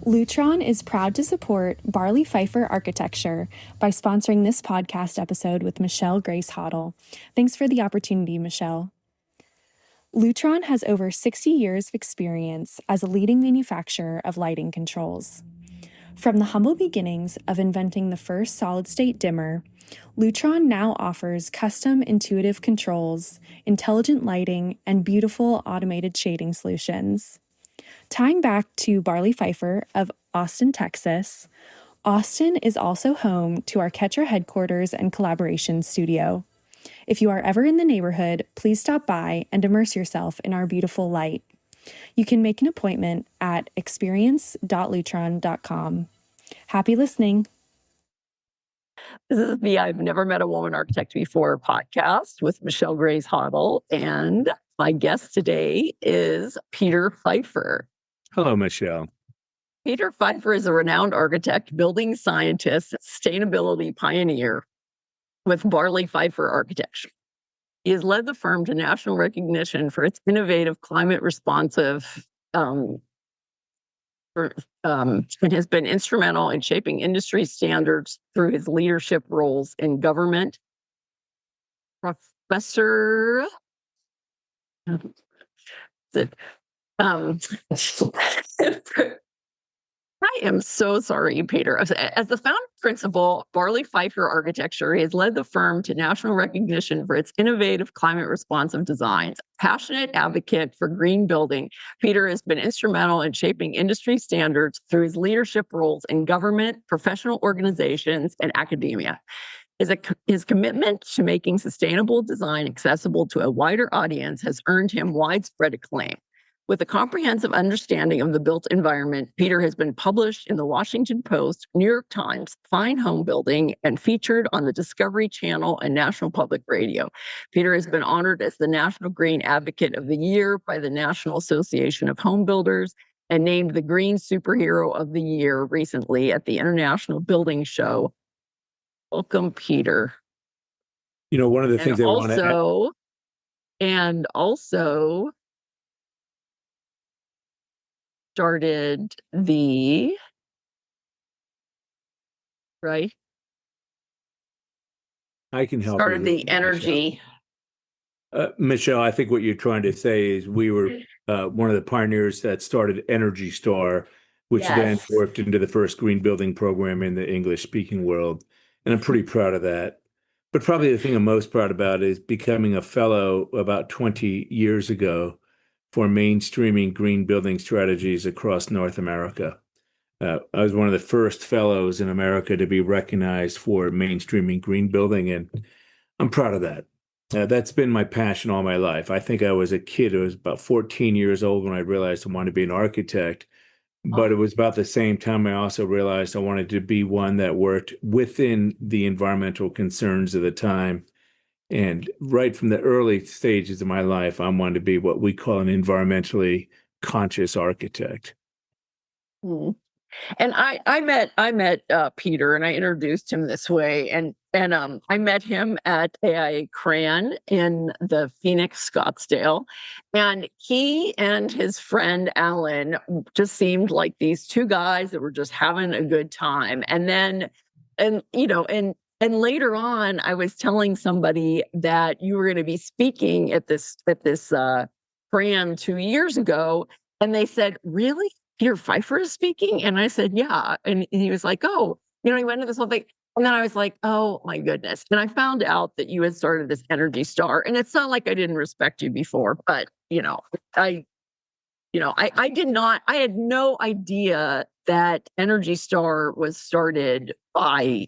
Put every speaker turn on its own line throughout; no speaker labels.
Lutron is proud to support Barley Pfeiffer Architecture by sponsoring this podcast episode with Michelle Grace Hoddle. Thanks for the opportunity, Michelle. Lutron has over 60 years of experience as a leading manufacturer of lighting controls. From the humble beginnings of inventing the first solid-state dimmer, Lutron now offers custom intuitive controls, intelligent lighting, and beautiful automated shading solutions. Tying back to Barley Pfeiffer of Austin, Texas, Austin is also home to our Ketra headquarters and collaboration studio. If you are ever in the neighborhood, please stop by and immerse yourself in our beautiful light. You can make an appointment at experience.lutron.com. Happy listening.
This is the I've Never Met a Woman Architect Before podcast with Michelle Grace Hoddle, and my guest today is Peter Pfeiffer.
Hello, Michelle.
Peter Pfeiffer is a renowned architect, building scientist, sustainability pioneer with Barley Pfeiffer Architecture. He has led the firm to national recognition for its innovative, climate-responsive, and has been instrumental in shaping industry standards through his leadership roles in government. Professor, I am so sorry, Peter. As the founder principal, Barley Pfeiffer Architecture has led the firm to national recognition for its innovative, climate-responsive designs. Passionate advocate for green building, Peter has been instrumental in shaping industry standards through his leadership roles in government, professional organizations, and academia. His commitment to making sustainable design accessible to a wider audience has earned him widespread acclaim. With a comprehensive understanding of the built environment, Peter has been published in the Washington Post, New York Times, Fine Homebuilding, and featured on the Discovery Channel and National Public Radio. Peter has been honored as the National Green Advocate of the Year by the National Association of Home Builders and named the Green Superhero of the Year recently at the International Building Show. Welcome, Peter.
You know, one of the things I want to
started the right.
I can help.
Started the energy.
Michelle, I think what you're trying to say is we were one of the pioneers that started Energy Star, which then morphed into the first green building program in the English-speaking world, and I'm pretty proud of that. But probably the thing I'm most proud about is becoming a fellow about 20 years ago for mainstreaming green building strategies across North America. I was one of the first fellows in America to be recognized for mainstreaming green building, and I'm proud of that. That's been my passion all my life. I think I was a kid. I was about 14 years old when I realized I wanted to be an architect, but it was about the same time I also realized I wanted to be one that worked within the environmental concerns of the time. And right from the early stages of my life, I wanted to be what we call an environmentally conscious architect.
And I met Peter, and I introduced him this way, and I met him at AIA CRAN in the Phoenix, Scottsdale, and he and his friend Alan just seemed like these two guys that were just having a good time. And then, and later on, I was telling somebody that you were going to be speaking at this CRAN 2 years ago, and they said, "Really? Peter Pfeiffer is speaking?" And I said, "Yeah." And he was like, "Oh," he went into this whole thing. And then I was like, "Oh my goodness." And I found out that you had started this Energy Star. And it's not like I didn't respect you before, but I had no idea that Energy Star was started by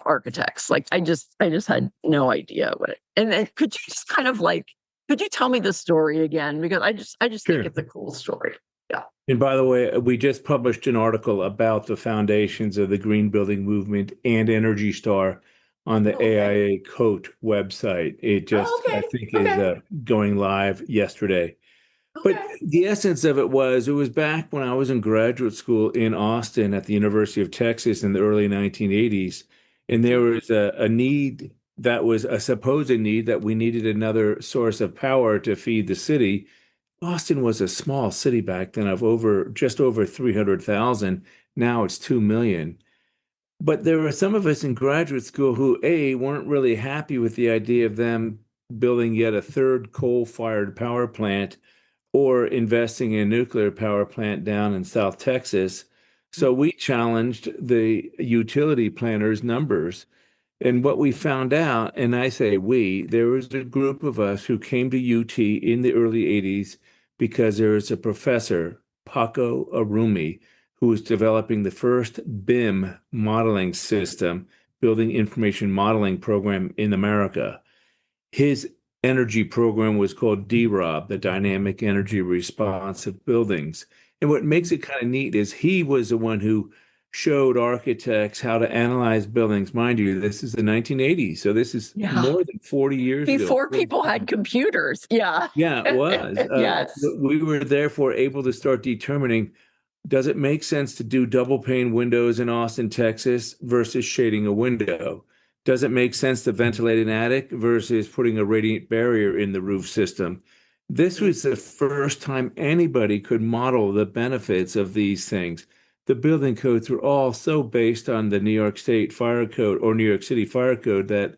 architects. Like I just had no idea what it. And then could you just could you tell me the story again? Because I just
Sure.
think it's a cool story. Yeah.
And by the way, we just published an article about the foundations of the green building movement and Energy Star on the AIA COTE website. It just, I think, is going live yesterday.
Okay.
But the essence of it was back when I was in graduate school in Austin at the University of Texas in the early 1980s. And there was a need that was a supposed need that we needed another source of power to feed the city. Austin was a small city back then of just over 300,000. Now it's 2 million. But there were some of us in graduate school who, A, weren't really happy with the idea of them building yet a third coal-fired power plant or investing in a nuclear power plant down in South Texas. So we challenged the utility planners' numbers. And what we found out, and I say we, there was a group of us who came to UT in the early 80s because there was a professor, Paco Arumi, who was developing the first BIM modeling system, building information modeling program in America. His energy program was called DROB, the Dynamic Energy Response of Buildings. And what makes it kind of neat is he was the one who showed architects how to analyze buildings. Mind you, this is the 1980s, so this is more than 40 years ago.
Before people had computers. Yeah.
Yeah, it was.
Yes.
We were therefore able to start determining, does it make sense to do double pane windows in Austin, Texas versus shading a window? Does it make sense to ventilate an attic versus putting a radiant barrier in the roof system? This was the first time anybody could model the benefits of these things. The building codes were all so based on the New York State Fire Code or New York City Fire Code that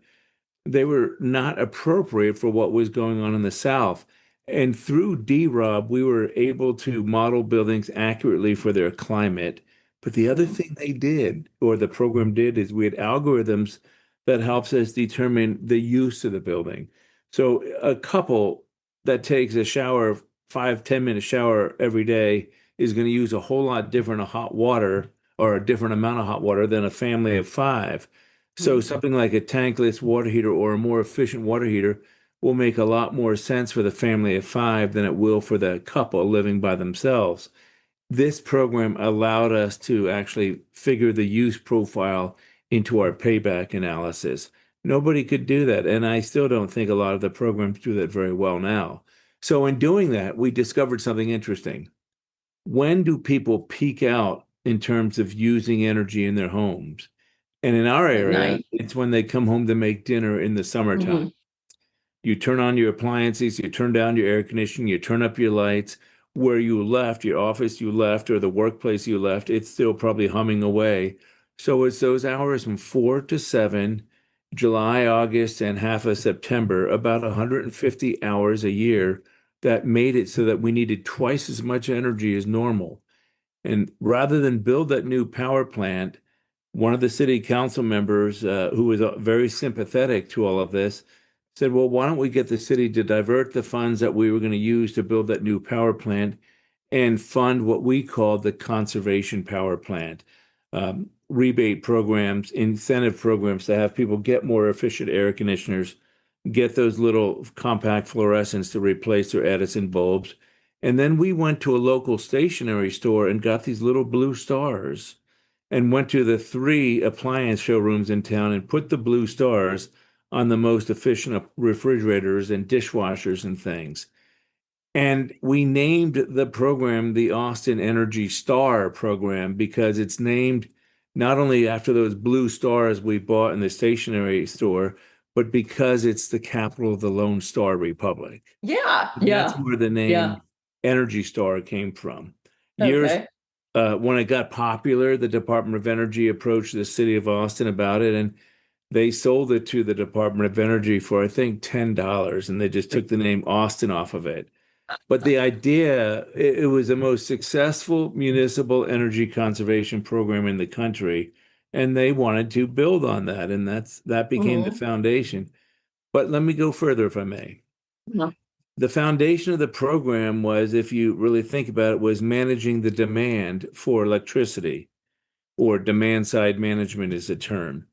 they were not appropriate for what was going on in the South. And through DROB, we were able to model buildings accurately for their climate. But the other thing they did, or the program did, is we had algorithms that helps us determine the use of the building. So a couple that takes a shower, 5-10 minute shower every day is going to use a whole lot different hot water or a different amount of hot water than a family of five. So something like a tankless water heater or a more efficient water heater will make a lot more sense for the family of five than it will for the couple living by themselves. This program allowed us to actually figure the use profile into our payback analysis. Nobody could do that, and I still don't think a lot of the programs do that very well now. So in doing that, we discovered something interesting. When do people peak out in terms of using energy in their homes? And in our area, it's when they come home to make dinner in the summertime. You turn on your appliances, you turn down your air conditioning, you turn up your lights. Where you left, your office you left, or the workplace you left, it's still probably humming away. So it's those hours from 4 to 7, July, August, and half of September, about 150 hours a year, that made it so that we needed twice as much energy as normal. And rather than build that new power plant, one of the city council members, who was very sympathetic to all of this, said, well, why don't we get the city to divert the funds that we were going to use to build that new power plant and fund what we called the conservation power plant, rebate programs, incentive programs to have people get more efficient air conditioners, get those little compact fluorescents to replace their Edison bulbs. And then we went to a local stationery store and got these little blue stars and went to the 3 appliance showrooms in town and put the blue stars on the most efficient refrigerators and dishwashers and things. And we named the program the Austin Energy Star Program because it's named not only after those blue stars we bought in the stationery store, but because it's the capital of the Lone Star Republic. That's where the name Energy Star came from. When it got popular, the Department of Energy approached the city of Austin about it, and they sold it to the Department of Energy for, I think, $10, and they just took the name Austin off of it. But the idea, it was the most successful municipal energy conservation program in the country, and they wanted to build on that, and that became the foundation. But let me go further, if I may. The foundation of the program was, if you really think about it, was managing the demand for electricity, or demand side management is a term.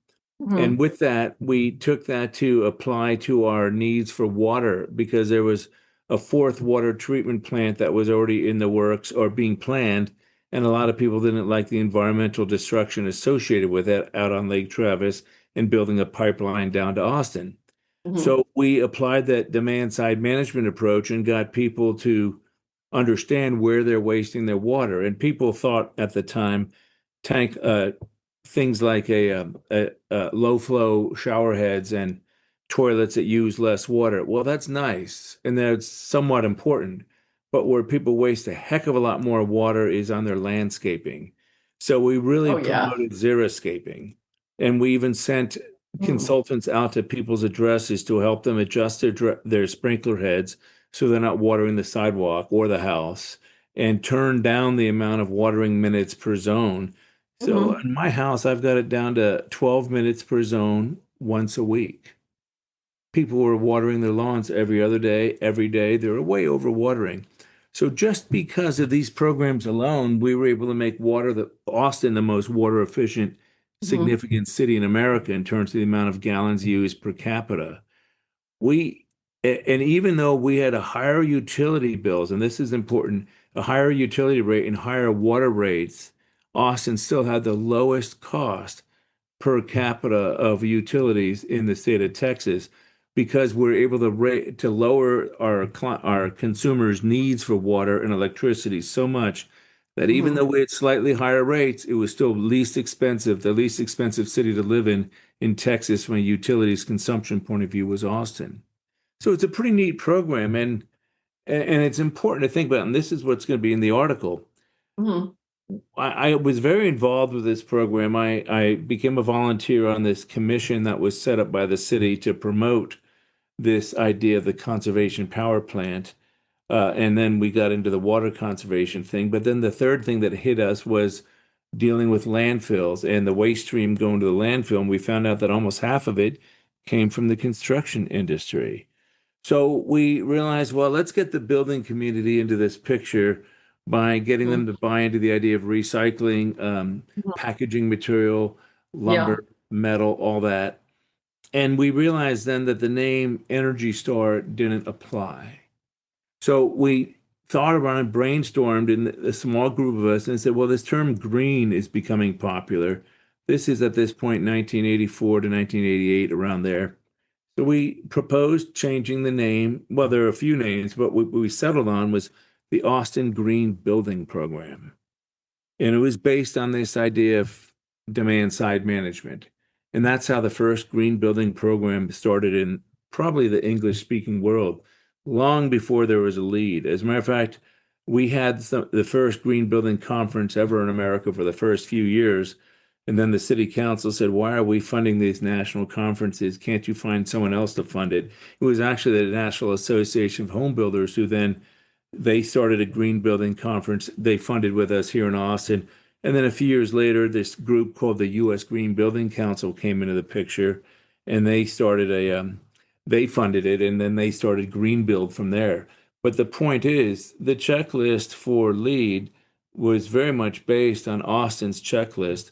And with that, we took that to apply to our needs for water, because there was a 4th water treatment plant that was already in the works or being planned. And a lot of people didn't like the environmental destruction associated with it out on Lake Travis and building a pipeline down to Austin. So we applied that demand side management approach and got people to understand where they're wasting their water. And people thought at the time things like a low flow shower heads and toilets that use less water. Well, that's nice, and that's somewhat important. but where people waste a heck of a lot more water is on their landscaping. So we really
Oh, yeah.
promoted xeriscaping. And we even sent
Mm.
consultants out to people's addresses to help them adjust their sprinkler heads so they're not watering the sidewalk or the house, and turn down the amount of watering minutes per zone. So
Mhm.
in my house, I've got it down to 12 minutes per zone once a week. People were watering their lawns every other day, every day. They were way over watering. So just because of these programs alone, we were able to make Austin the most water efficient,
Mhm.
significant city in America in terms of the amount of gallons used per capita. We, and even though we had a higher utility bills, and this is important, a higher utility rate and higher water rates, Austin still had the lowest cost per capita of utilities in the state of Texas, because we're able to lower our consumers' needs for water and electricity so much that even
Mhm.
though we had slightly higher rates, it was still the least expensive city to live in Texas from a utilities consumption point of view was Austin. So it's a pretty neat program, and it's important to think about, and this is what's going to be in the article.
Mhm.
I was very involved with this program. I became a volunteer on this commission that was set up by the city to promote this idea of the conservation power plant. And then we got into the water conservation thing. But then the third thing that hit us was dealing with landfills and the waste stream going to the landfill. And we found out that almost half of it came from the construction industry. So we realized, well, let's get the building community into this picture by getting them
Mhm.
to buy into the idea of recycling,
Mhm.
packaging material,
Yeah.
lumber, metal, all that. And we realized then that the name Energy Star didn't apply. So we thought about it, brainstormed in a small group of us, and said, well, this term green is becoming popular. This is at this point 1984 to 1988, around there. So we proposed changing the name. Well, there are a few names, but what we settled on was the Austin Green Building Program. And it was based on this idea of demand side management. And that's how the first green building program started in probably the English speaking world, long before there was a lead. As a matter of fact, we had the first green building conference ever in America for the first few years. And then the city council said, why are we funding these national conferences? Can't you find someone else to fund it? It was actually the National Association of Home Builders who then they started a green building conference they funded with us here in Austin. And then a few years later, this group called the U.S. Green Building Council came into the picture, and they funded it, and then they started Green Build from there. But the point is, the checklist for LEED was very much based on Austin's checklist,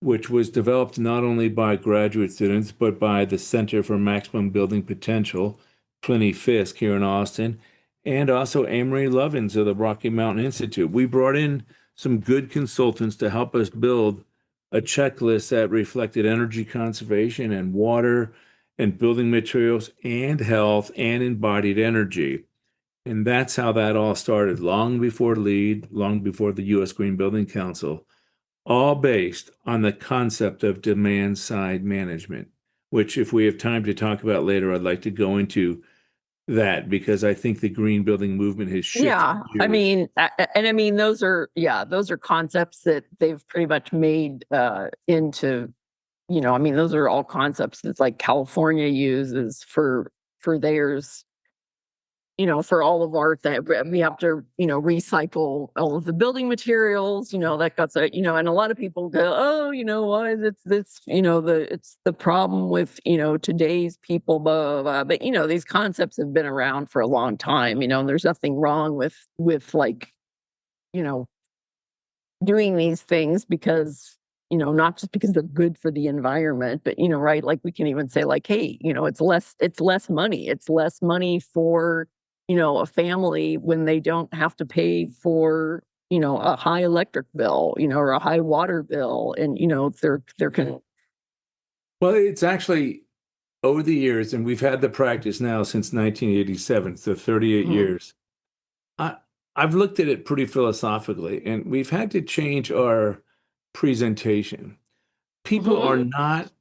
which was developed not only by graduate students, but by the Center for Maximum Building Potential, Pliny Fisk here in Austin, and also Amory Lovins of the Rocky Mountain Institute. We brought in some good consultants to help us build a checklist that reflected energy conservation and water and building materials and health and embodied energy. And that's how that all started, long before LEED, long before the U.S. Green Building Council, all based on the concept of demand side management, which, if we have time to talk about later, I'd like to go into that, because I think the green building movement has shifted
Yeah. I
gears.
mean, and I mean, those are concepts that they've pretty much made into, I mean, those are all concepts that like California uses for theirs, for all of our thing. We have to, recycle all of the building materials, that got so, and a lot of people go, oh, why is it this, it's the problem with, today's people, blah, blah, blah. But, these concepts have been around for a long time, and there's nothing wrong with like, you know, doing these things because, not just because they're good for the environment, but, right. Like we can even say like, hey, it's less money. It's less money for, a family when they don't have to pay for, a high electric bill, or a high water bill. And, they're can.
Well, it's actually over the years, and we've had the practice now since 1987, so 38
Mhm.
years. I, I've looked at it pretty philosophically, and we've had to change our presentation. People are
Mhm.
not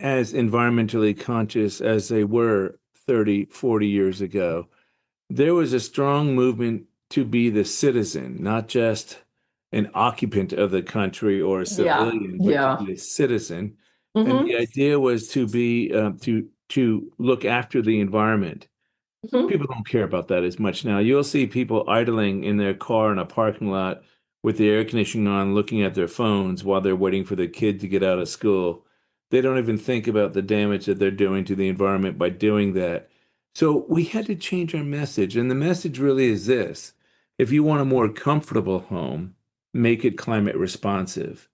as environmentally conscious as they were 30, 40 years ago. There was a strong movement to be the citizen, not just an occupant of the country or a civilian, but to be a citizen. And the idea was to be to look after the environment. People don't care about that as much now. You'll see people idling in their car in a parking lot with the air conditioning on, looking at their phones while they're waiting for their kid to get out of school. They don't even think about the damage that they're doing to the environment by doing that. So we had to change our message. And the message really is this: if you want a more comfortable home, make it climate responsive.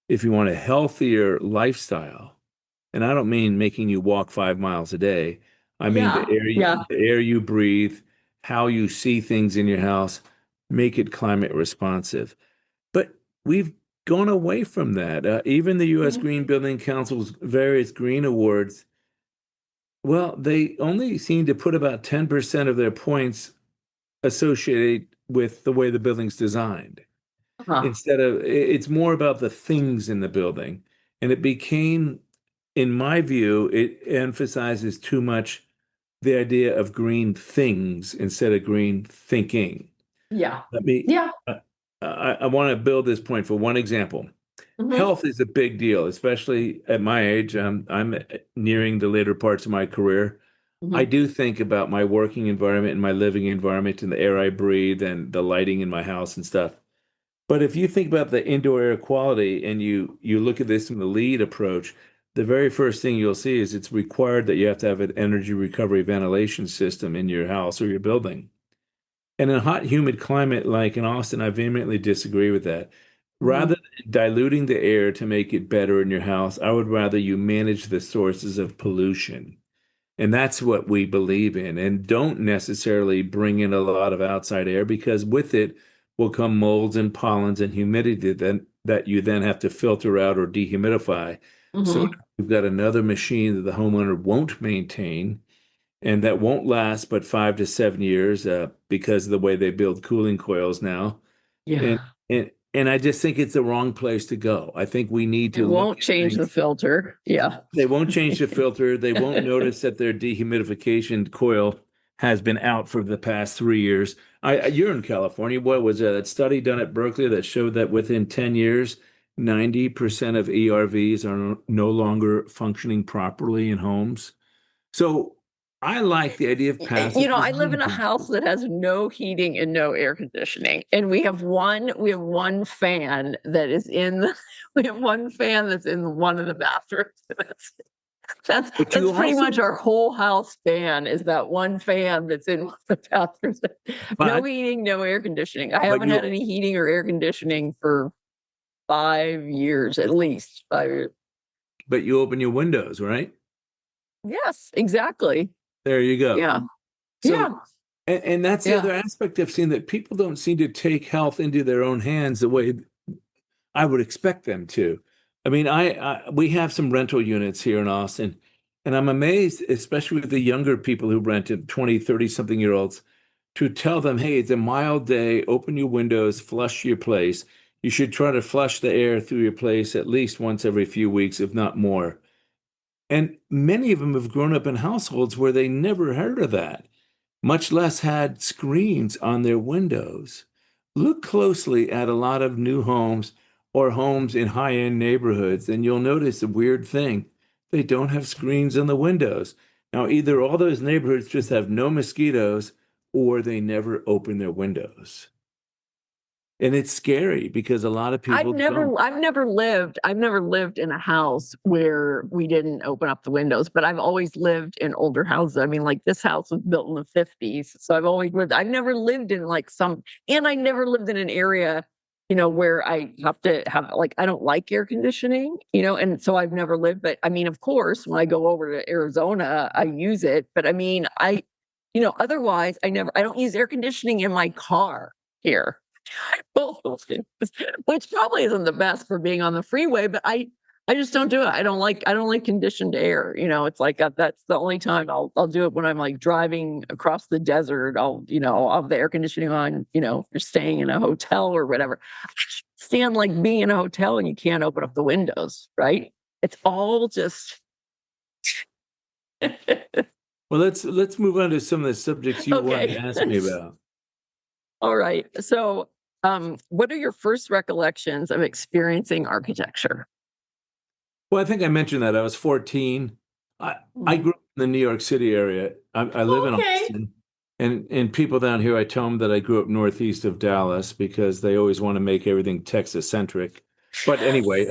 If you want a healthier lifestyle, and I don't mean making you walk 5 miles a day, I mean the air you breathe, how you see things in your house, make it climate responsive. But we've gone away from that. Even the U.S. Green Building Council's various green awards, well, they only seem to put about 10% of their points associated with the way the building's designed. Instead of, it's more about the things in the building. And it became, in my view, it emphasizes too much the idea of green things instead of green thinking. I want to build this point for one example. Health is a big deal, especially at my age. I'm nearing the later parts of my career. I do think about my working environment and my living environment and the air I breathe and the lighting in my house and stuff. But if you think about the indoor air quality and you look at this from the LEED approach, the very first thing you'll see is it's required that you have to have an energy recovery ventilation system in your house or your building. And in a hot, humid climate like in Austin, I vehemently disagree with that. Rather than diluting the air to make it better in your house, I would rather you manage the sources of pollution. And that's what we believe in. And don't necessarily bring in a lot of outside air, because with it will come molds and pollens and humidity that you then have to filter out or dehumidify. So you've got another machine that the homeowner won't maintain, and that won't last but 5 to 7 years because of the way they build cooling coils now. And I just think it's the wrong place to go. I think we need to.
It won't change the filter.
They won't change the filter. They won't notice that their dehumidification coil has been out for the past 3 years. You're in California. What was that study done at Berkeley that showed that within 10 years, 90% of ERVs are no longer functioning properly in homes? So I like the idea of passive.
I live in a house that has no heating and no air conditioning, and we have one fan that is we have one fan that's in one of the bathrooms. That's pretty much our whole house fan, is that one fan that's in one of the bathrooms. No heating, no air conditioning. I haven't had any heating or air conditioning for 5 years, at least 5 years.
But you open your windows, right?
Yes, exactly.
There you go.
So,
and that's the other aspect I've seen, that people don't seem to take health into their own hands the way I would expect them to. I mean, we have some rental units here in Austin, and I'm amazed, especially with the younger people who rented, 20, 30-something-year-olds, to tell them, hey, it's a mild day, open your windows, flush your place. You should try to flush the air through your place at least once every few weeks, if not more. And many of them have grown up in households where they never heard of that, much less had screens on their windows. Look closely at a lot of new homes or homes in high-end neighborhoods, and you'll notice a weird thing. They don't have screens on the windows. Now, either all those neighborhoods just have no mosquitoes, or they never open their windows. And it's scary because a lot of people
I've never lived in a house where we didn't open up the windows, but I've always lived in older houses. I mean, like, this house was built in the 50s. So I've never lived in and I never lived in an area, where I have to have, I don't like air conditioning, and so I've never lived. But I mean, of course, when I go over to Arizona, I use it. But I mean, otherwise I don't use air conditioning in my car here. Which probably isn't the best for being on the freeway, but I just don't do it. I don't like conditioned air. It's like that's the only time I'll do it, when I'm driving across the desert. I'll have the air conditioning on. If you're staying in a hotel or whatever, I can't stand being in a hotel and you can't open up the windows. Right? It's all just.
Well, let's move on to some of the subjects you wanted to ask me about.
All right. So, what are your first recollections of experiencing architecture?
Well, I think I mentioned that I was 14. I grew up in the New York City area. I live in
Okay.
Austin, and people down here, I tell them that I grew up northeast of Dallas because they always want to make everything Texas centric. But anyway,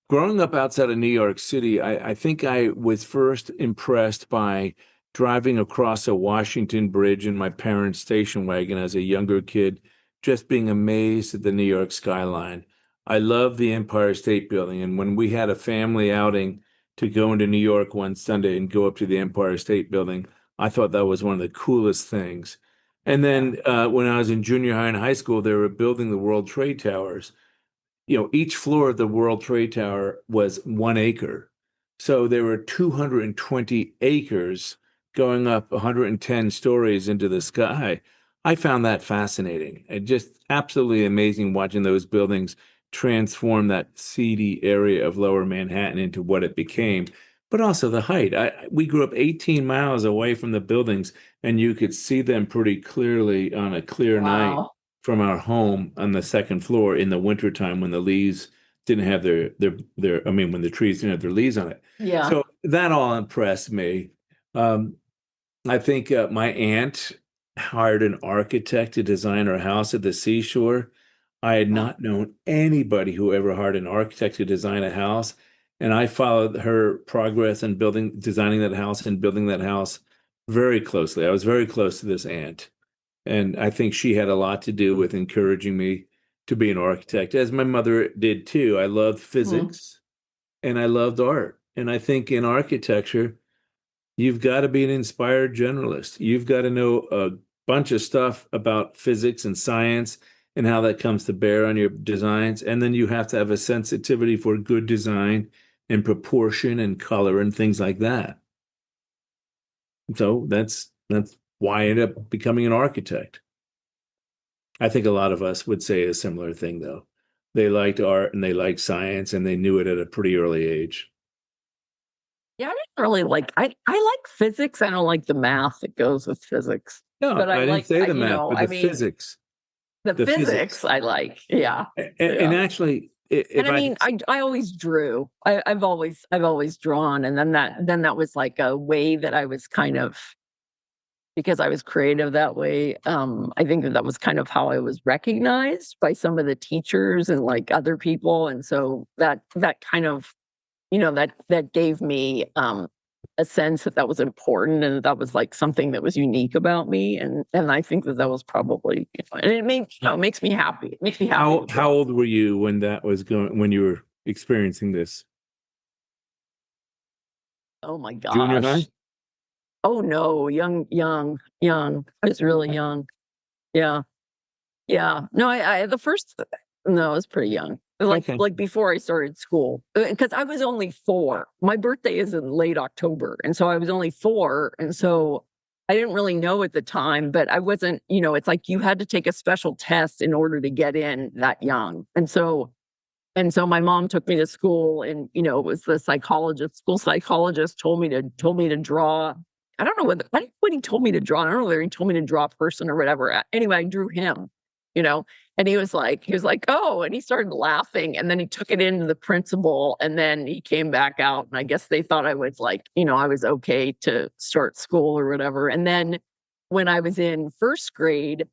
growing up outside of New York City, I think I was first impressed by driving across a Washington Bridge in my parents' station wagon as a younger kid, just being amazed at the New York skyline. I love the Empire State Building, and when we had a family outing to go into New York one Sunday and go up to the Empire State Building, I thought that was one of the coolest things. And then when I was in junior high and high school, they were building the World Trade Towers. Each floor of the World Trade Tower was 1 acre. So there were 220 acres going up 110 stories into the sky. I found that fascinating and just absolutely amazing watching those buildings transform that seedy area of Lower Manhattan into what it became, but also the height. We grew up 18 miles away from the buildings, and you could see them pretty clearly on a clear night
Wow.
from our home on the second floor in the wintertime when the leaves didn't have when the trees didn't have their leaves on it.
Yeah.
So that all impressed me. I think my aunt hired an architect to design her house at the seashore. I had not known anybody who ever hired an architect to design a house, and I followed her progress in designing that house and building that house very closely. I was very close to this aunt, and I think she had a lot to do with encouraging me to be an architect, as my mother did too. I loved physics and I loved art. And I think in architecture, you've got to be an inspired generalist. You've got to know a bunch of stuff about physics and science and how that comes to bear on your designs. And then you have to have a sensitivity for good design and proportion and color and things like that. So that's why I ended up becoming an architect. I think a lot of us would say a similar thing, though. They liked art and they liked science and they knew it at a pretty early age.
Yeah, I didn't really I like physics. I don't like the math that goes with physics.
No,
But
I didn't say the
you
math,
know,
but
I
the
mean,
physics.
the
The
physics
physics.
I like. Yeah.
And
Yeah.
actually,
And
if
I
I
mean, I always drew. I've always drawn, and then that was like a way that I was kind of, because I was creative that way. I think that was kind of how I was recognized by some of the teachers and like other people, and so that kind of, that gave me a sense that was important and that was like something that was unique about me, and I think that was probably, and it makes me happy. It makes me happy.
how old were you when that was when you were experiencing this?
Oh my
Junior high?
gosh. Oh no, young. I was really young. Yeah. Yeah. No, the first, no, I was pretty young.
Okay.
Like before I started school, because I was only 4. My birthday is in late October, and so I was only 4, and so I didn't really know at the time, but I wasn't. It's like you had to take a special test in order to get in that young, and so my mom took me to school, and it was the school psychologist told me to draw. I don't know what he told me to draw. I don't know whether he told me to draw a person or whatever. Anyway, I drew him, you know, and he was like, oh, and he started laughing, and then he took it into the principal, and then he came back out, and I guess they thought I was I was okay to start school or whatever. And then when I was in first grade,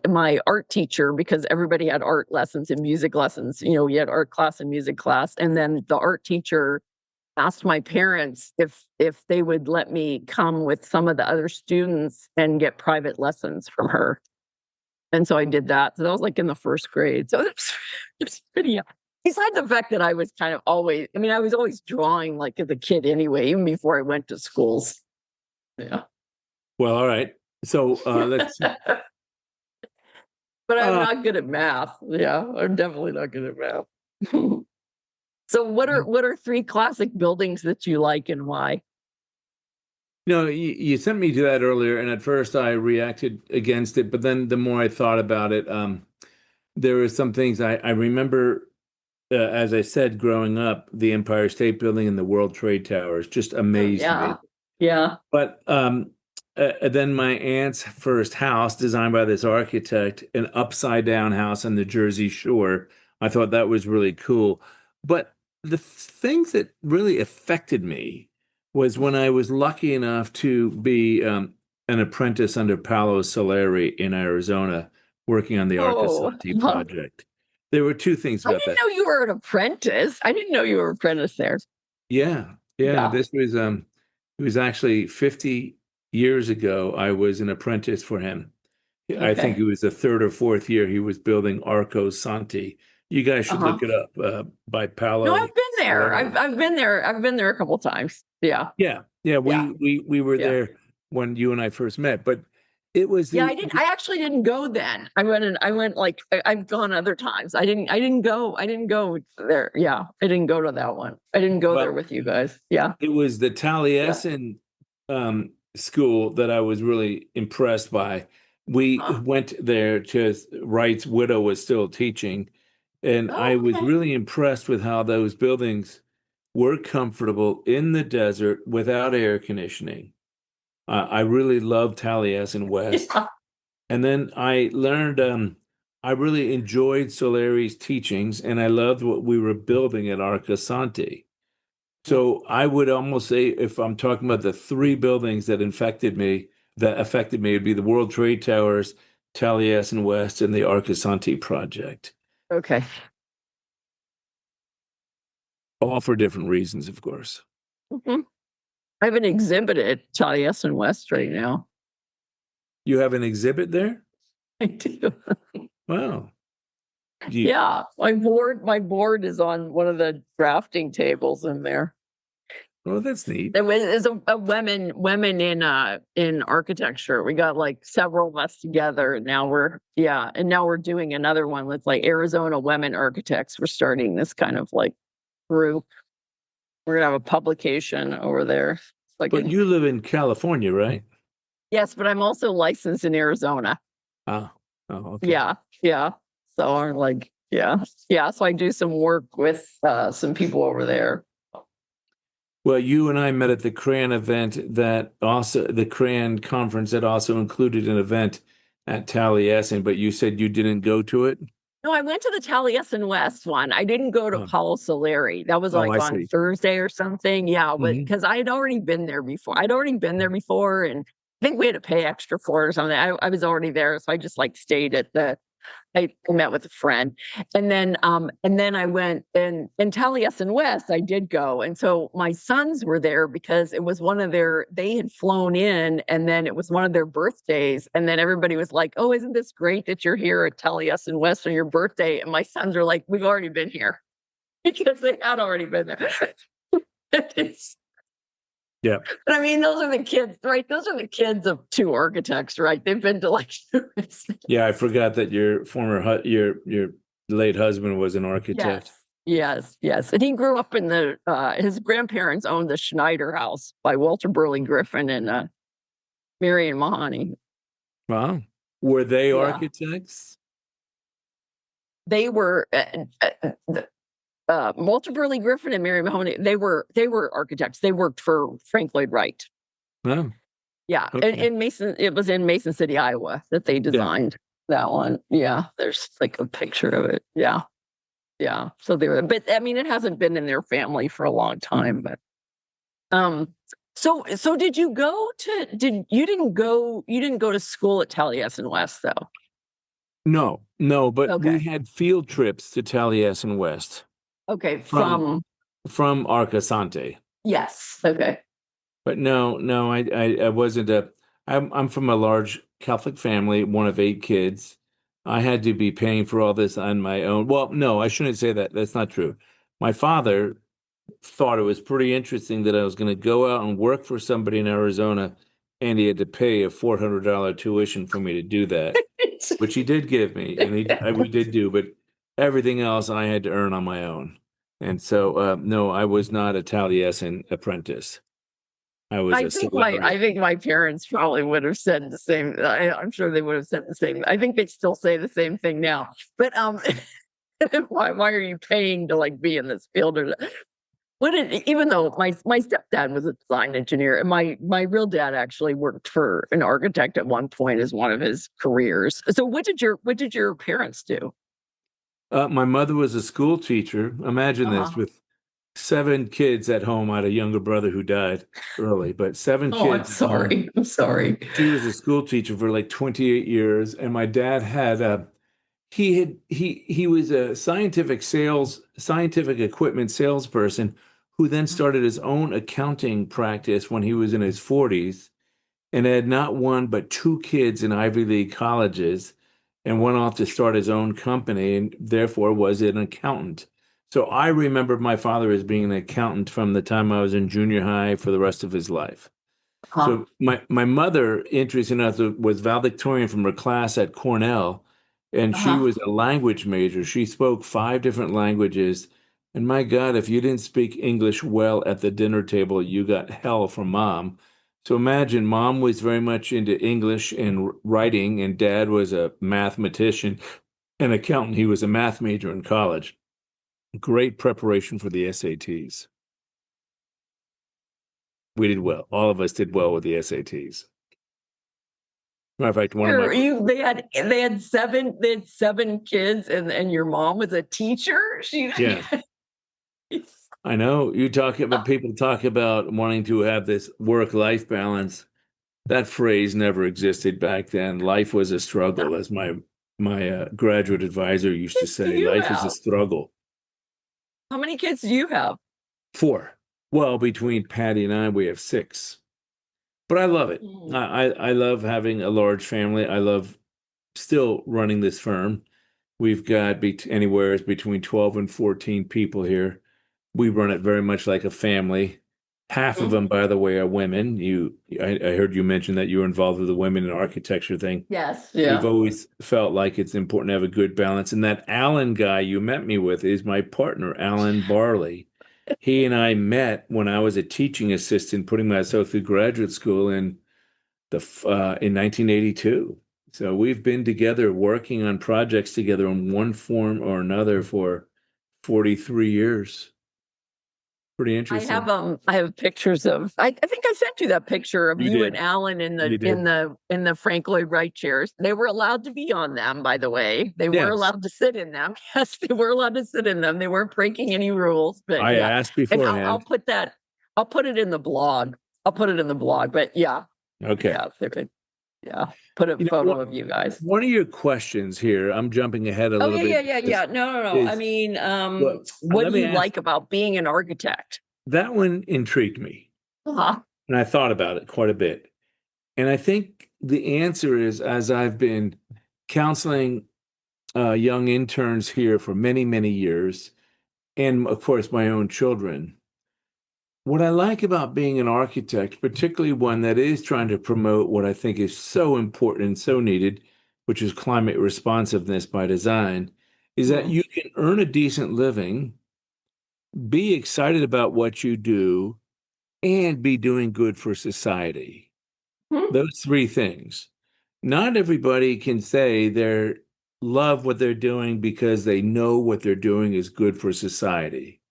my art teacher, because everybody had art lessons and music lessons, we had art class and music class, and then the art teacher asked my parents if they would let me come with some of the other students and get private lessons from her. And so I did that. So that was in the first grade. So it was pretty young. Besides the fact that I was kind of I was always drawing as a kid anyway, even before I went to schools. Yeah.
Well, all right. So let's.
But I'm not good at math. Yeah, I'm definitely not good at math. So what are 3 classic buildings that you like and why?
You sent me to that earlier, and at first I reacted against it, but then the more I thought about it, there were some things I remember. As I said, growing up, the Empire State Building and the World Trade Towers just amazed me.
Yeah.
But then my aunt's first house, designed by this architect, an upside down house on the Jersey Shore. I thought that was really cool. But the things that really affected me was when I was lucky enough to be an apprentice under Paolo Soleri in Arizona, working on the
Oh,
Arcosanti project. There were two things
I
about
didn't
that.
know you were an apprentice. I didn't know you were an apprentice there.
Yeah,
Yeah.
this was it was actually 50 years ago. I was an apprentice for him. I think
Okay.
it was the third or fourth year he was building Arco Santi. You guys should
Uh-huh.
look it up by
No,
Paolo
I've been there.
Soleri.
I've been there. I've been there a couple times. Yeah.
Yeah,
Yeah.
we were
Yeah.
there when you and I first met, but it was
Yeah,
the
I actually didn't go then. I went like I've gone other times. I didn't go there. Yeah. I didn't go to that one. I didn't go there
well,
with you guys. Yeah.
it was the Taliesin school that I was really impressed by. We
Huh.
went there because Wright's widow was still teaching, and I was
Okay.
really impressed with how those buildings were comfortable in the desert without air conditioning. I really loved Taliesin West.
Yeah.
And then I learned, I really enjoyed Soleri's teachings, and I loved what we were building at Arcosanti. So I would almost say, if I'm talking about the three buildings that affected me, it'd be the World Trade Towers, Taliesin West, and the Arcosanti project.
Okay.
All for different reasons, of course.
Mhm. I have an exhibit at Taliesin West right now.
You have an exhibit there?
I do.
Wow.
Yeah. My board is on one of the drafting tables in there.
Oh, that's neat.
There's a women in architecture. We got like several of us together. And now we're doing another one with like Arizona women architects. We're starting this kind of like group. We're gonna have a publication over there. It's like
But you live in California, right?
yes, but I'm also licensed in Arizona.
Oh, okay.
Yeah, yeah. So I'm like, yeah. So I do some work with some people over there.
Well, you and I met at the CRAN event the CRAN conference that also included an event at Taliesin, but you said you didn't go to it?
No, I went to the Taliesin West one. I didn't go to
Oh,
Paulo Soleri. That was like
I
on
see.
Thursday or something. Yeah,
Mhm.
because I had already been there before. And I think we had to pay extra for it or something. I was already there, so I just like stayed at I met with a friend, and then I went and in Taliesin West. I did go, and so my sons were there because it was they had flown in, and then it was one of their birthdays, and then everybody was like, "Oh, isn't this great that you're here at Taliesin West on your birthday?" And my sons are like, "We've already been here," because they had already been there.
Yeah.
But I mean, those are the kids, right? Those are the kids of two architects, right? They've been to like
Yeah, I forgot that your your late husband was an architect.
Yes. And he grew up in his grandparents owned the Schneider House by Walter Burley Griffin and Marion Mahoney.
Wow. Were they
Yeah.
architects?
They were Walter Burley Griffin and Marion Mahoney. They were architects. They worked for Frank Lloyd Wright.
Oh,
Yeah,
okay.
in Mason, it was in Mason City, Iowa, that they designed that one. Yeah, there's like a picture of it. Yeah. So but I mean, it hasn't been in their family for a long time. But so did you go to? You didn't go to school at Taliesin West though?
No, but
Okay.
we had field trips to Taliesin West
Okay,
from Arcosanti.
yes. Okay.
But no, I wasn't I'm from a large Catholic family, one of 8 kids. I had to be paying for all this on my own. Well, no, I shouldn't say that. That's not true. My father thought it was pretty interesting that I was going to go out and work for somebody in Arizona, and he had to pay a $400 tuition for me to do that, which he did give me, and we did do, but everything else I had to earn on my own. And so, no, I was not a Taliesin apprentice. I was a Solari.
I think my parents probably would have said the same. I'm sure they would have said the same. I think they still say the same thing now. But why are you paying to like be in this field? Even though my stepdad was a design engineer, and my real dad actually worked for an architect at one point as one of his careers. So what did your parents do?
My mother was a school teacher. Imagine this,
Uh-huh.
with 7 kids at home. I had a younger brother who died early, but seven
Oh, I'm
kids at home.
sorry. I'm sorry.
She was a school teacher for like 28 years, and my dad had he was a scientific equipment salesperson who then started his own accounting practice when he was in his 40s, and had not one but 2 kids in Ivy League colleges, and went off to start his own company, and therefore was an accountant. So I remember my father as being an accountant from the time I was in junior high for the rest of his life.
Huh.
So my mother, interesting enough, was valedictorian from her class at Cornell, and she
Uh-huh.
was a language major. She spoke 5 different languages. And my God, if you didn't speak English well at the dinner table, you got hell from mom. So imagine, mom was very much into English and writing, and dad was a mathematician, an accountant. He was a math major in college. Great preparation for the SATs. We did well. All of us did well with the SATs. Matter of fact, one of my
They had 7 kids, and your mom was a teacher.
yeah, I know you talk about people talk about wanting to have this work-life balance. That phrase never existed back then. Life was a struggle, as my graduate advisor used to
kids do
say.
you
Life is a
have?
struggle.
How many kids do you have?
4. Well, between Patty and I, we have 6. But I love it.
Mm.
I love having a large family. I love still running this firm. We've got anywhere between 12 and 14 people here. We run it very much like a family. Half of them, by the way, are women. I heard you mention that you were involved with the women in architecture thing.
Yes.
We've
Yeah.
always felt like it's important to have a good balance. And that Alan guy you met me with is my partner, Alan Barley. He and I met when I was a teaching assistant, putting myself through graduate school in 1982. So we've been together working on projects together in one form or another for 43 years. Pretty interesting.
I have pictures of I think I sent you that picture of
You
you and
did.
Alan in
You did.
the Frank Lloyd Wright chairs. They were allowed to be on them, by the way. They were
Yes.
allowed to sit in them. Yes, they were allowed to sit in them. They weren't breaking any rules. But
I
yeah.
asked
And
beforehand.
I'll put it in the blog. I'll put it in the blog. But yeah.
Okay.
Yeah. Put a photo of you guys.
One of your questions here, I'm jumping ahead a
Oh,
little bit.
yeah. No. I mean,
Well,
what
let
do
me
you
ask.
like about being an architect?
That one intrigued me,
Uh-huh.
and I thought about it quite a bit. And I think the answer is, as I've been counseling young interns here for many, many years, and of course my own children, what I like about being an architect, particularly one that is trying to promote what I think is so important and so needed, which is climate responsiveness by design, is that
Mhm.
you can earn a decent living, be excited about what you do, and be doing good for society.
Mhm.
Those 3 things. Not everybody can say they love what they're doing because they know what they're doing is good for society.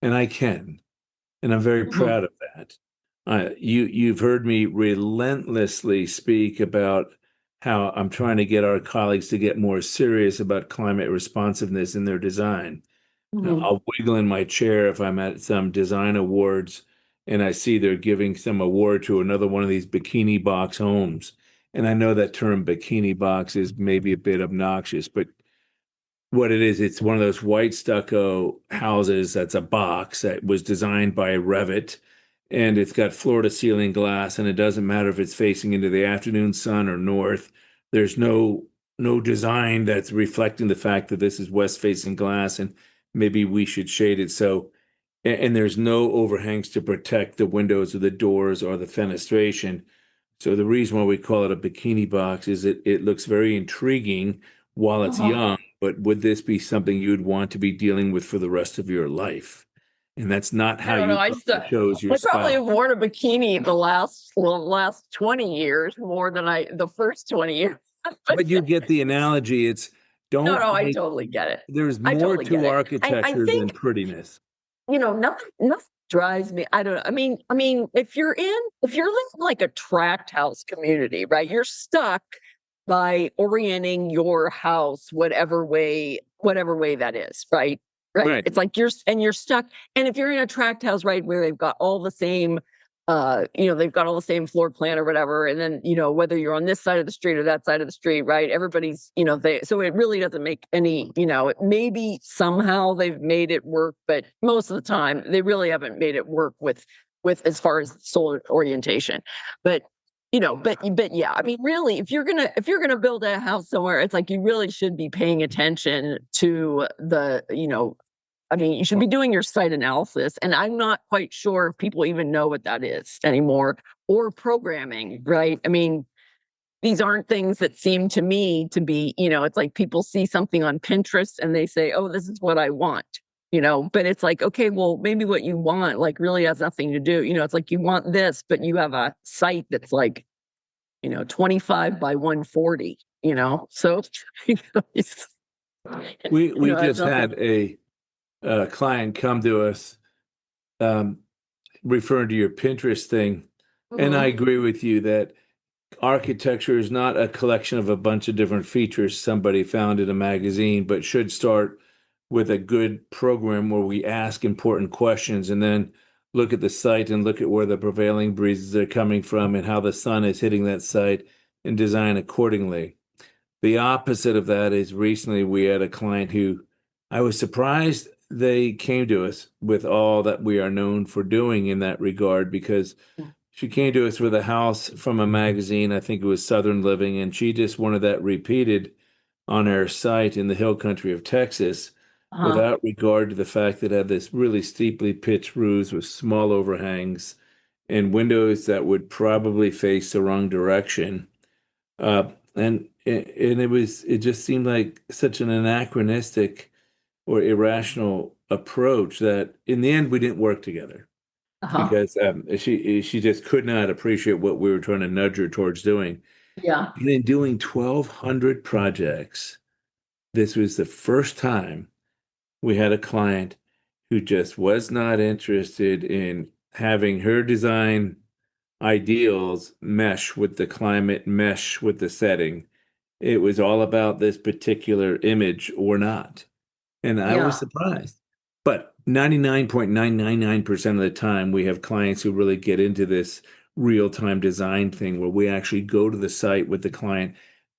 And I can. And I'm very
Mhm.
proud of that. You've heard me relentlessly speak about how I'm trying to get our colleagues to get more serious about climate responsiveness in their design.
Mhm.
I'll wiggle in my chair if I'm at some design awards and I see they're giving some award to another one of these bikini box homes. And I know that term bikini box is maybe a bit obnoxious, but what it is, it's one of those white stucco houses that's a box that was designed by Revit, and it's got floor to ceiling glass, and it doesn't matter if it's facing into the afternoon sun or north. There's no design that's reflecting the fact that this is west facing glass, and maybe we should shade it so. And there's no overhangs to protect the windows or the doors or the fenestration. So the reason why we call it a bikini box is it looks very intriguing while it's
Uh-huh.
young, but would this be something you'd want to be dealing with for the rest of your life? And that's not
I
how
don't know.
you probably chose your
I probably
spouse.
have worn a bikini the last 20 years more than the first 20 years. But
But you get the analogy. It's don't
no, I
make,
totally get it.
there's
I
more
totally get
to
it. I
architecture than
think
prettiness.
nothing drives me. I don't know. I mean, if you're living like a tract house community, right? You're stuck by orienting your house whatever way that is, right? Right. It's like you're stuck. And if you're in a tract house, right, where they've got all the same they've got all the same floor plan or whatever. And then, whether you're on this side of the street or that side of the street, right? Everybody's, so it really doesn't make any, maybe somehow they've made it work, but most of the time they really haven't made it work with as far as solar orientation. But, but yeah, I mean, really, if you're gonna build a house somewhere, it's like you really should be paying attention to the, you should be doing your site analysis, and I'm not quite sure if people even know what that is anymore, or programming, right? I mean, these aren't things that seem to me to be, it's like people see something on Pinterest and they say, oh, this is what I want, but it's like, okay, well, maybe what you want like really has nothing to do. It's like you want this, but you have a site that's like, 25 by 140, so
we just had a client come to us referring to your Pinterest thing. And I agree with you that architecture is not a collection of a bunch of different features somebody found in a magazine, but should start with a good program where we ask important questions and then look at the site and look at where the prevailing breezes are coming from and how the sun is hitting that site and design accordingly. The opposite of that is recently we had a client who I was surprised they came to us with all that we are known for doing in that regard, because she came to us with a house from a magazine, I think it was Southern Living, and she just wanted that repeated on her site in the hill country of Texas, without regard to the fact that it had this really steeply pitched roofs with small overhangs and windows that would probably face the wrong direction. And it just seemed like such an anachronistic or irrational approach that in the end we didn't work together because she just could not appreciate what we were trying to nudge her towards doing.
Yeah.
And in doing 1,200 projects, this was the first time we had a client who just was not interested in having her design ideals mesh with the climate, mesh with the setting. It was all about this particular image or not. And I was surprised. But 99.999% of the time, we have clients who really get into this real-time design thing where we actually go to the site with the client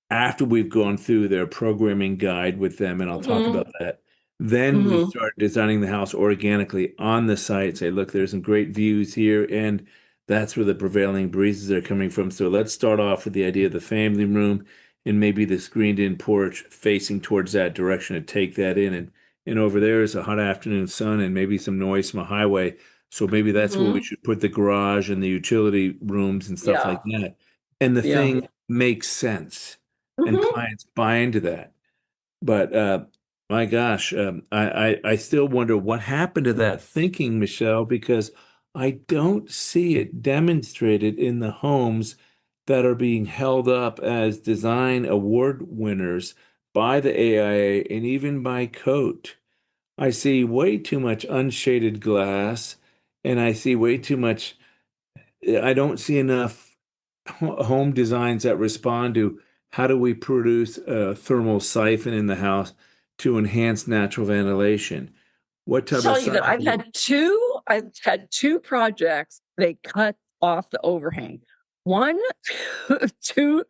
after we've gone through their programming guide with them, and I'll talk about that. Then we start designing the house organically on the site, say, look, there's some great views here, and that's where the prevailing breezes are coming from. So let's start off with the idea of the family room and maybe the screened-in porch facing towards that direction to take that in. And over there is a hot afternoon sun and maybe some noise from a highway. So maybe that's where we should put the garage and the utility rooms and stuff like that. And the thing makes sense. And clients buy into that. But my gosh, I still wonder what happened to that thinking, Michelle, because I don't see it demonstrated in the homes that are being held up as design award winners by the AIA and even by COTE. I see way too much unshaded glass, and I see way too much. I don't see enough home designs that respond to how do we produce a thermal siphon in the house to enhance natural ventilation. What type
Tell
of
you that I've had two projects. They cut off the overhang. One, too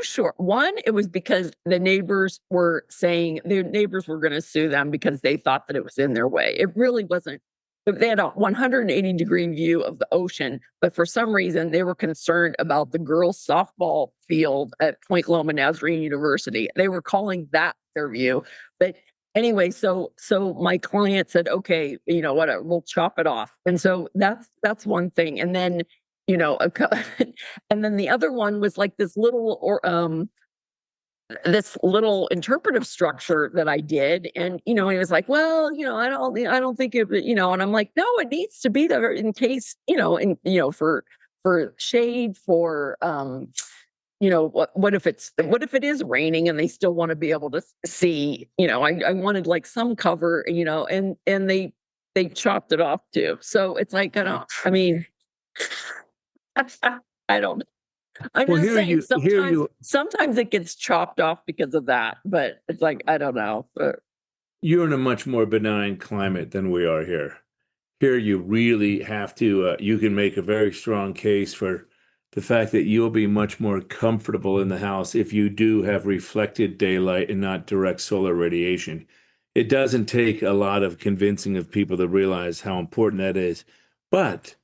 short. One, it was because the neighbors were saying their neighbors were going to sue them because they thought that it was in their way. It really wasn't. They had a 180-degree view of the ocean, but for some reason they were concerned about the girls' softball field at Point Loma Nazarene University. They were calling that their view. But anyway, so my client said, okay, whatever, we'll chop it off. And so that's one thing. And then, and then the other one was like this little interpretive structure that I did. And, he was like, well, I don't think it, and I'm like, no, it needs to be there in case, for shade, for, what if it is raining and they still want to be able to see, I wanted like some cover, and they they chopped it off too. So it's like, I mean, I don't, I'm
Well,
just
here
saying
you
sometimes it gets chopped off because of that, but it's like, I don't know. But
you're in a much more benign climate than we are here. Here you really have to, you can make a very strong case for the fact that you'll be much more comfortable in the house if you do have reflected daylight and not direct solar radiation. It doesn't take a lot of convincing of people to realize how important that is, but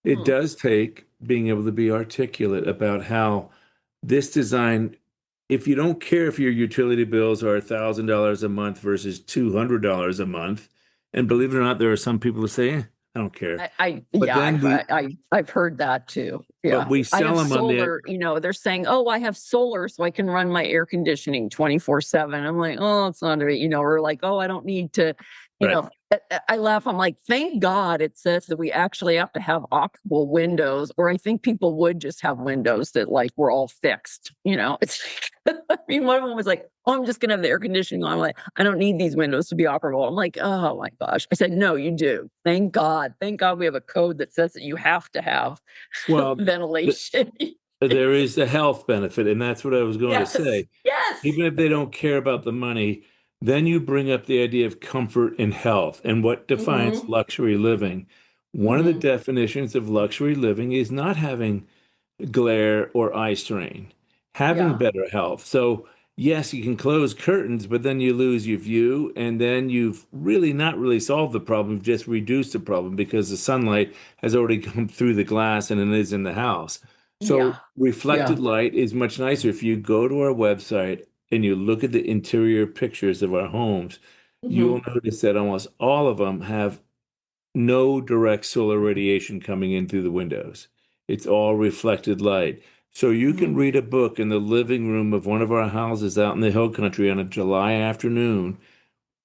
it does take being able to be articulate about how this design, if you don't care if your utility bills are $1,000 a month versus $200 a month, and believe it or not, there are some people who say, I don't care. But then
I've heard that too. Yeah.
But we
I
sell
have
them on the,
solar, they're saying, oh, I have solar so I can run my air conditioning 24/7. I'm like, oh, it's not or like, oh, I don't need to,
Right.
I laugh. I'm like, thank God it says that we actually have to have operable windows, or I think people would just have windows that like were all fixed. It's I mean, one of them was like, oh, I'm just gonna have the air conditioning on. I'm like, I don't need these windows to be operable. I'm like, oh my gosh. I said, no, you do. Thank God. Thank God we have a code that says that you have to have ventilation.
There is a health benefit, and that's what I was going to say.
Yes.
Even if they don't care about the money, then you bring up the idea of comfort and health and what defines luxury living. One of the definitions of luxury living is not having glare or eye strain, having better health. So, yes, you can close curtains, but then you lose your view, and then you've really not really solved the problem, you've just reduced the problem because the sunlight has already come through the glass and it is in the house. So reflected light is much nicer. If you go to our website and you look at the interior pictures of our homes, you'll notice that almost all of them have no direct solar radiation coming in through the windows. It's all reflected light. So you can read a book in the living room of one of our houses out in the hill country on a July afternoon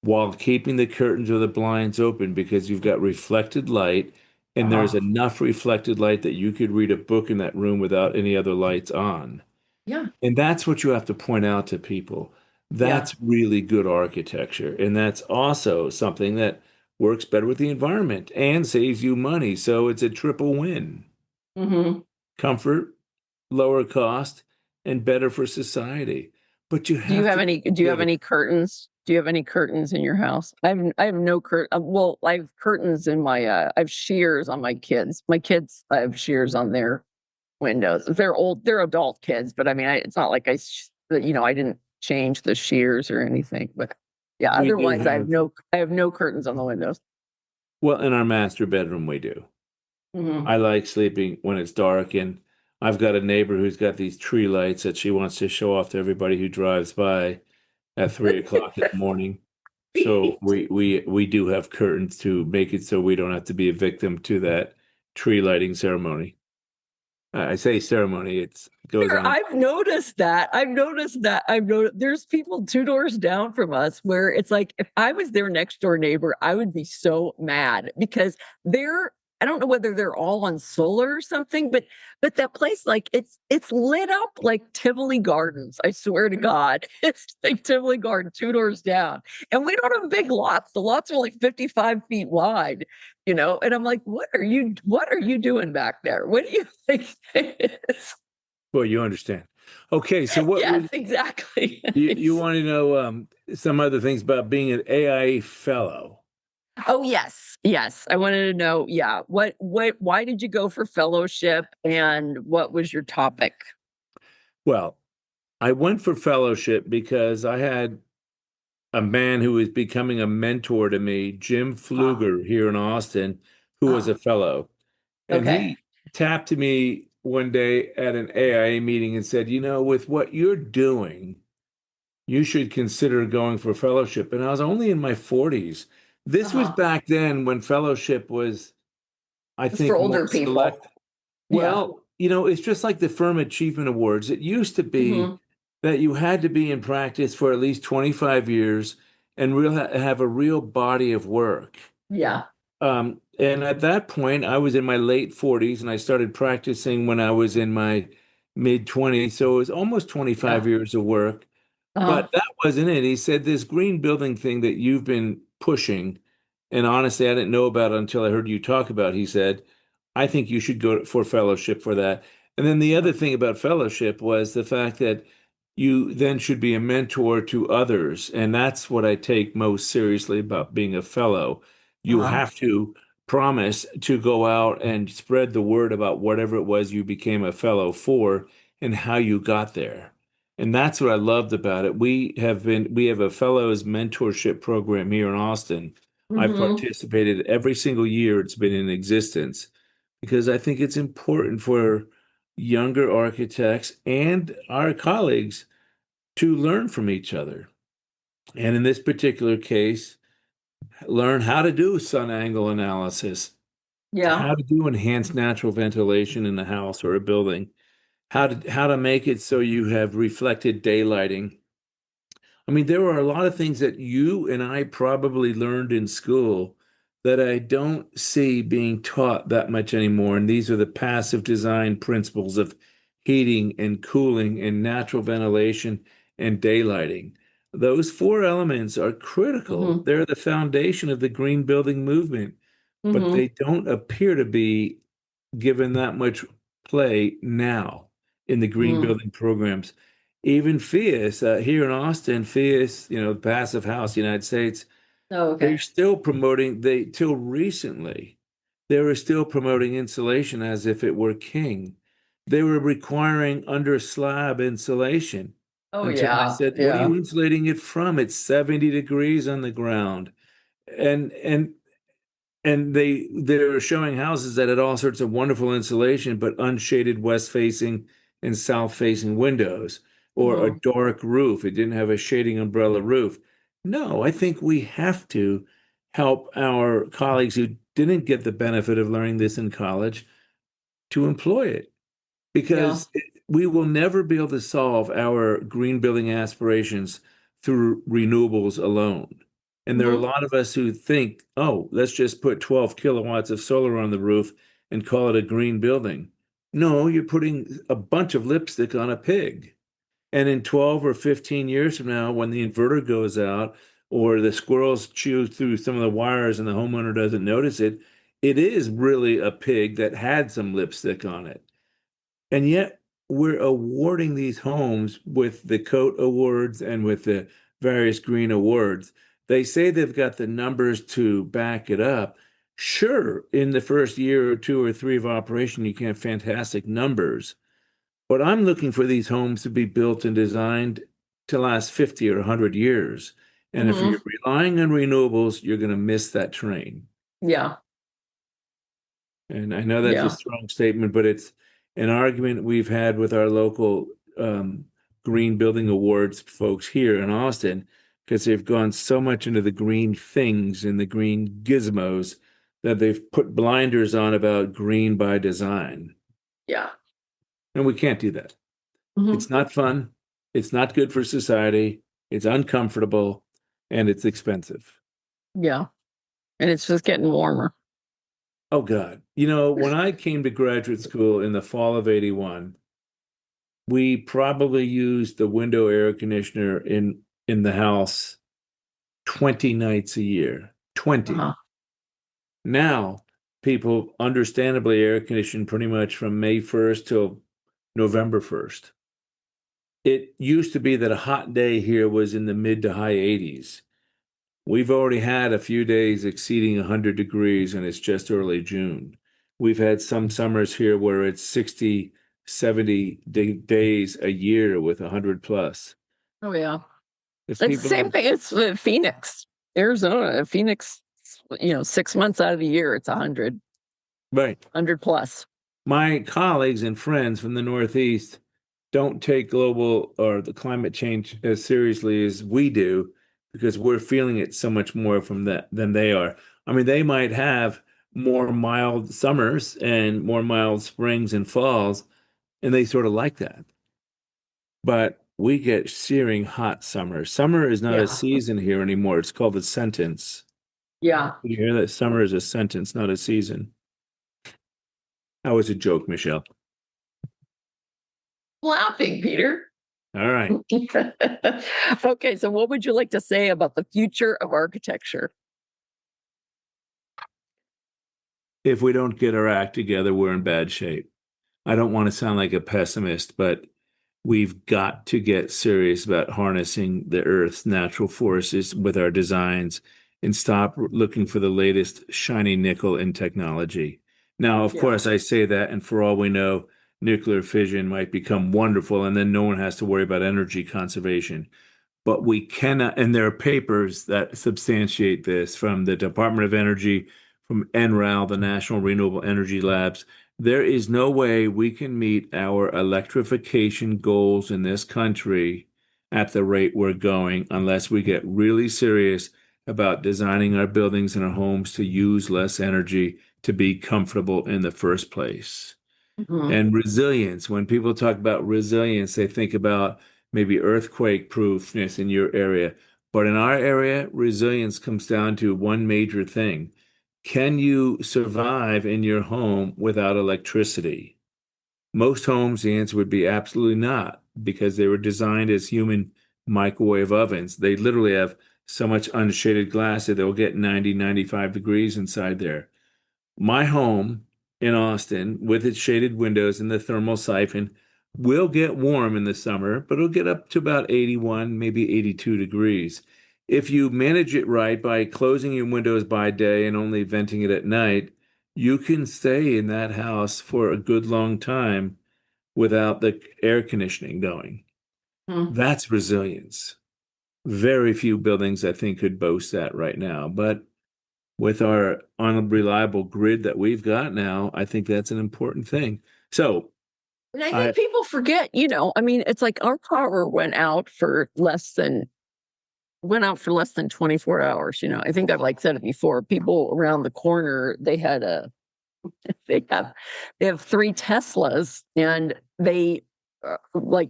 while keeping the curtains or the blinds open because you've got reflected light and there's enough reflected light that you could read a book in that room without any other lights on.
Yeah.
And that's what you have to point out to people. That's really good architecture. And that's also something that works better with the environment and saves you money. So it's a triple win. Comfort, lower cost, and better for society. But you have
Do you have any curtains? Do you have any curtains in your house? I have no well, I have curtains in my I have shears on my kids. I have shears on their windows. They're adult kids, but I mean, it's not like I didn't change the shears or anything. But yeah, otherwise I have no curtains on the windows.
Well, in our master bedroom, we do. I like sleeping when it's dark, and I've got a neighbor who's got these tree lights that she wants to show off to everybody who drives by at 3 o'clock in the morning. So we do have curtains to make it so we don't have to be a victim to that tree lighting ceremony. I say ceremony, it goes on.
I've noticed that. There's people 2 doors down from us where it's like, if I was their next door neighbor, I would be so mad because I don't know whether they're all on solar or something, but that place, like it's lit up like Tivoli Gardens. I swear to God, it's like Tivoli Garden 2 doors down, and we don't have big lots. The lots are like 55 feet wide, And I'm like, what are you doing back there? What do you think it is?
Well, you understand. Okay, so what?
Yes, exactly.
You want to know some other things about being an AIA fellow?
Oh, yes. Yes. I wanted to know, why did you go for fellowship and what was your topic?
Well, I went for fellowship because I had a man who was becoming a mentor to me, Jim Pfluger here in Austin, who was a fellow. And he tapped me one day at an AIA meeting and said, with what you're doing, you should consider going for fellowship. And I was only in my 40s. This was back then when fellowship was, I think,
for older people.
Select. Well, it's just like the Firm Achievement Awards. It used to be that you had to be in practice for at least 25 years and have a real body of work.
Yeah.
And at that point, I was in my late 40s and I started practicing when I was in my mid 20s. So it was almost 25 years of work. But that wasn't it. He said, this green building thing that you've been pushing and honestly, I didn't know about it until I heard you talk about it. He said, I think you should go for fellowship for that. And then the other thing about fellowship was the fact that you then should be a mentor to others. And that's what I take most seriously about being a fellow. You
Uh-huh.
have to promise to go out and spread the word about whatever it was you became a fellow for and how you got there. And that's what I loved about it. We have a fellows mentorship program here in Austin. I've
Mm-hmm.
participated every single year it's been in existence because I think it's important for younger architects and our colleagues to learn from each other. And in this particular case, learn how to do sun angle analysis,
Yeah.
how to do enhanced natural ventilation in a house or a building, how to make it so you have reflected daylighting. I mean, there are a lot of things that you and I probably learned in school that I don't see being taught that much anymore. And these are the passive design principles of heating and cooling and natural ventilation and daylighting. Those four elements are critical.
Mm-hmm.
They're the foundation of the green building movement, but
Mm-hmm.
they don't appear to be given that much play now in the green
Mm.
building programs. Even FIAS, here in Austin, FIAS, Passive House, United States,
Oh,
they're
okay.
still promoting, till recently, they were still promoting insulation as if it were king. They were requiring under slab insulation
Oh,
until I
yeah.
said, what are
Yeah.
you insulating it from? It's 70 degrees on the ground. And they're showing houses that had all sorts of wonderful insulation, but unshaded west facing and south facing windows, or a
Mm-hmm.
dark roof. It didn't have a shading umbrella roof. No, I think we have to help our colleagues who didn't get the benefit of learning this in college to employ it,
Yeah.
because we will never be able to solve our green building aspirations through renewables alone. And there are a
Mm-hmm.
lot of us who think, oh, let's just put 12 kilowatts of solar on the roof and call it a green building. No, you're putting a bunch of lipstick on a pig. And in 12 or 15 years from now, when the inverter goes out or the squirrels chew through some of the wires and the homeowner doesn't notice it, it is really a pig that had some lipstick on it. And yet we're awarding these homes with the coat awards and with the various green awards. They say they've got the numbers to back it up. Sure, in the first year or two or three of operation, you can have fantastic numbers. But I'm looking for these homes to be built and designed to last 50 or 100 years. And if
Mm-hmm.
you're relying on renewables, you're going to miss that train.
Yeah.
And I know that's a
Yeah.
strong statement, but it's an argument we've had with our local Green Building Awards folks here in Austin, because they've gone so much into the green things and the green gizmos that they've put blinders on about green by design.
Yeah.
And we can't do that.
Mm-hmm.
It's not fun. It's not good for society. It's uncomfortable and it's expensive.
Yeah. And it's just getting warmer.
Oh God. When I came to graduate school in the fall of 81, we probably used the window air conditioner in the house 20 nights a year. 20.
Uh-huh.
Now, people understandably air condition pretty much from May 1st till November 1st. It used to be that a hot day here was in the mid to high 80s. We've already had a few days exceeding 100 degrees, and it's just early June. We've had some summers here where it's 60, 70 days a year with 100 plus.
Oh, yeah.
If
It's the
people
same thing. It's Phoenix, Arizona. Phoenix, 6 months out of the year, it's 100,
right.
100 plus.
My colleagues and friends from the Northeast don't take global or the climate change as seriously as we do because we're feeling it so much more from that than they are. I mean, they might have more mild summers and more mild springs and falls, and they sort of like that. But we get searing hot summers. Summer is not a
Yeah.
season here anymore. It's called a sentence.
Yeah.
You hear that? Summer is a sentence, not a season. That was a joke, Michelle.
Laughing, Peter.
All right.
Okay, so what would you like to say about the future of architecture?
if we don't get our act together, we're in bad shape. I don't want to sound like a pessimist, but we've got to get serious about harnessing the Earth's natural forces with our designs and stop looking for the latest shiny nickel in technology. Now, of course, I say that, and for all we know, nuclear fission might become wonderful, and then no one has to worry about energy conservation. But we cannot, and there are papers that substantiate this from the Department of Energy, from NREL, the National Renewable Energy Labs. There is no way we can meet our electrification goals in this country at the rate we're going unless we get really serious about designing our buildings and our homes to use less energy to be comfortable in the first place. And resilience, when people talk about resilience, they think about maybe earthquake proofness in your area. But in our area, resilience comes down to one major thing. Can you survive in your home without electricity? Most homes, the answer would be absolutely not, because they were designed as human microwave ovens. They literally have so much unshaded glass that they'll get 90, 95 degrees inside there. My home in Austin, with its shaded windows and the thermal siphon, will get warm in the summer, but it'll get up to about 81, maybe 82 degrees. If you manage it right by closing your windows by day and only venting it at night, you can stay in that house for a good long time without the air conditioning going. That's resilience. Very few buildings, I think, could boast that right now. But with our unreliable grid that we've got now, I think that's an important thing. So,
and I think people forget, I mean, it's like our power went out for less than 24 hours. I think I've said it before. People around the corner, they have 3 Teslas, and they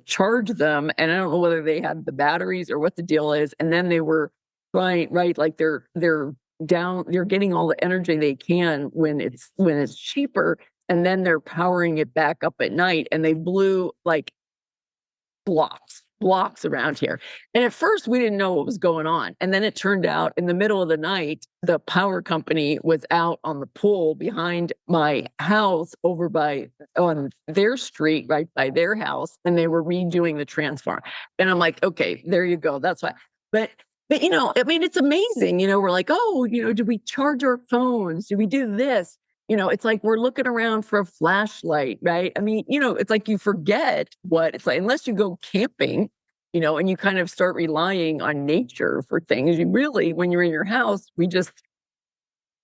charge them, and I don't know whether they have the batteries or what the deal is. And then they were trying, right? They're getting all the energy they can when it's cheaper, and then they're powering it back up at night, and they blew blocks around here. And at first we didn't know what was going on. And then it turned out in the middle of the night, the power company was out on the pole behind my house on their street, right by their house. And they were redoing the transformer. And I'm like, okay, there you go. That's why. But I mean, it's amazing. We're like, oh, do we charge our phones? Do we do this? It's like we're looking around for a flashlight, right? I mean, it's like you forget what it's like, unless you go camping, and you kind of start relying on nature for things. You really, when you're in your house,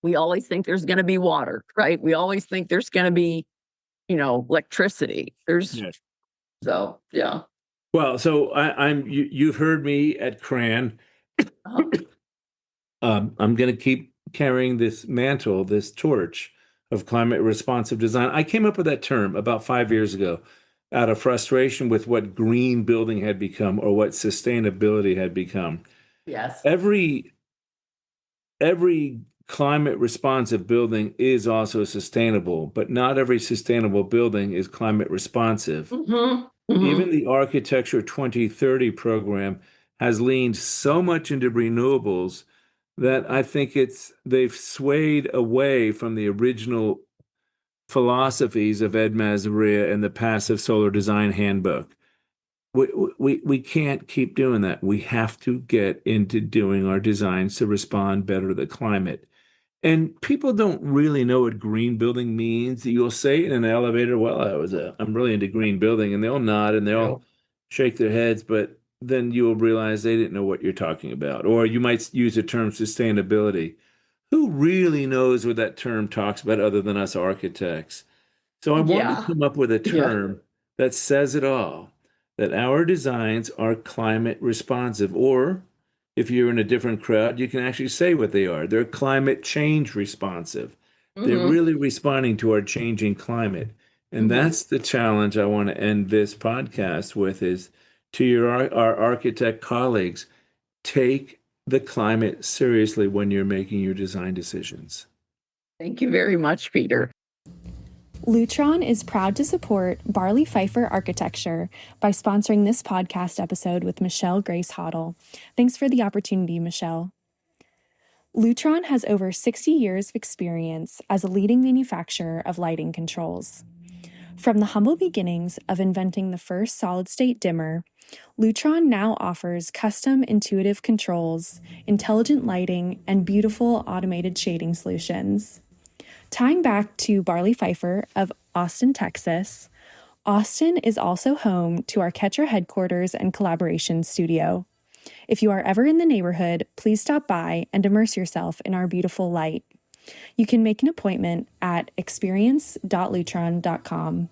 we always think there's going to be water, right? We always think there's going to be, electricity. So, yeah.
Well, so you've heard me at CRAN. I'm going to keep carrying this mantle, this torch of climate responsive design. I came up with that term about 5 years ago out of frustration with what green building had become, or what sustainability had become.
Yes.
Every climate responsive building is also sustainable, but not every sustainable building is climate responsive. Even the Architecture 2030 program has leaned so much into renewables that I think they've swayed away from the original philosophies of Ed Mazaria and the Passive Solar Design Handbook. We can't keep doing that. We have to get into doing our designs to respond better to the climate. And people don't really know what green building means. You'll say in an elevator, well, I'm really into green building, and they'll nod and they'll shake their heads, but then you'll realize they didn't know what you're talking about. Or you might use the term sustainability. Who really knows what that term talks about other than us architects? So I wanted to come up with a term that says it all, that our designs are climate responsive, or if you're in a different crowd, you can actually say what they are. They're climate change responsive. They're really responding to our changing climate. And that's the challenge I want to end this podcast with, is to our architect colleagues, take the climate seriously when you're making your design decisions.
Thank you very much, Peter.
Lutron is proud to support Barley Pfeiffer Architecture by sponsoring this podcast episode with Michelle Grace Hoddle. Thanks for the opportunity, Michelle. Lutron has over 60 years of experience as a leading manufacturer of lighting controls. From the humble beginnings of inventing the first solid-state dimmer, Lutron now offers custom intuitive controls, intelligent lighting, and beautiful automated shading solutions. Tying back to Barley Pfeiffer of Austin, Texas, Austin is also home to our Ketra headquarters and collaboration studio. If you are ever in the neighborhood, please stop by and immerse yourself in our beautiful light. You can make an appointment at experience.lutron.com.